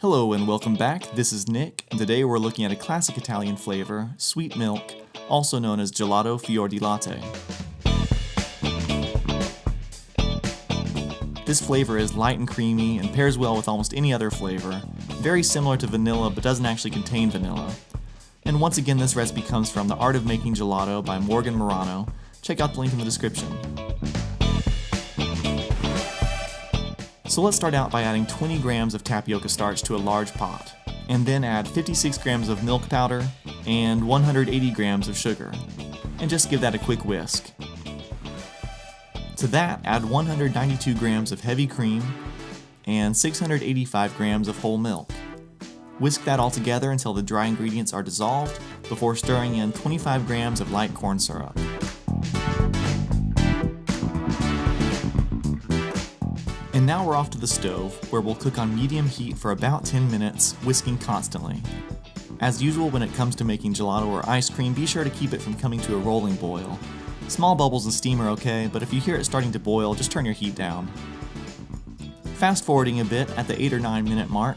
Hello and welcome back, this is Nick, and today we're looking at a classic Italian flavor, sweet milk, also known as Gelato Fior di Latte. This flavor is light and creamy and pairs well with almost any other flavor, very similar to vanilla but doesn't actually contain vanilla. And once again, this recipe comes from The Art of Making Gelato by Morgan Morano. Check out the link in the description. So let's start out by adding 20 grams of tapioca starch to a large pot, and then add 56 grams of milk powder and 180 grams of sugar, and just give that a quick whisk. To that, add 192 grams of heavy cream and 685 grams of whole milk. Whisk that all together until the dry ingredients are dissolved before stirring in 25 grams of light corn syrup. And now we're off to the stove, where we'll cook on medium heat for about 10 minutes, whisking constantly. As usual when it comes to making gelato or ice cream, be sure to keep it from coming to a rolling boil. Small bubbles and steam are okay, but if you hear it starting to boil, just turn your heat down. Fast forwarding a bit, at the 8 or 9 minute mark,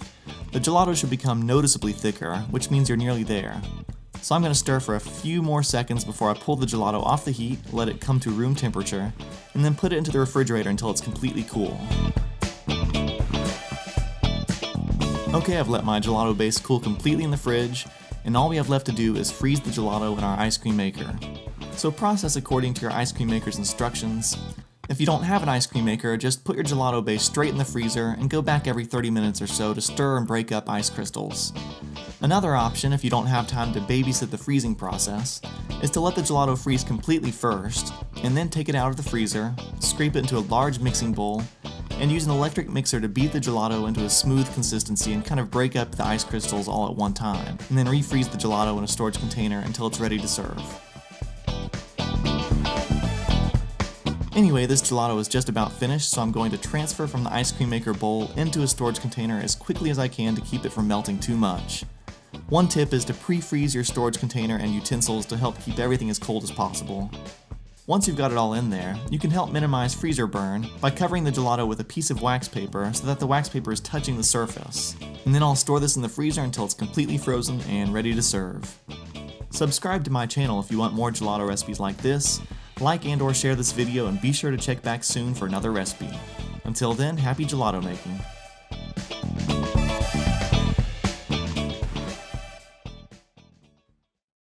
the gelato should become noticeably thicker, which means you're nearly there. So I'm going to stir for a few more seconds before I pull the gelato off the heat, let it come to room temperature, and then put it into the refrigerator until it's completely cool. Okay, I've let my gelato base cool completely in the fridge, and all we have left to do is freeze the gelato in our ice cream maker. So process according to your ice cream maker's instructions. If you don't have an ice cream maker, just put your gelato base straight in the freezer and go back every 30 minutes or so to stir and break up ice crystals. Another option, if you don't have time to babysit the freezing process, is to let the gelato freeze completely first, and then take it out of the freezer, scrape it into a large mixing bowl, and use an electric mixer to beat the gelato into a smooth consistency and kind of break up the ice crystals all at one time, and then refreeze the gelato in a storage container until it's ready to serve. Anyway, this gelato is just about finished, so I'm going to transfer from the ice cream maker bowl into a storage container as quickly as I can to keep it from melting too much. One tip is to pre-freeze your storage container and utensils to help keep everything as cold as possible. Once you've got it all in there, you can help minimize freezer burn by covering the gelato with a piece of wax paper so that the wax paper is touching the surface. And then I'll store this in the freezer until it's completely frozen and ready to serve. Subscribe to my channel if you want more gelato recipes like this, like and/or share this video, and be sure to check back soon for another recipe. Until then, happy gelato making!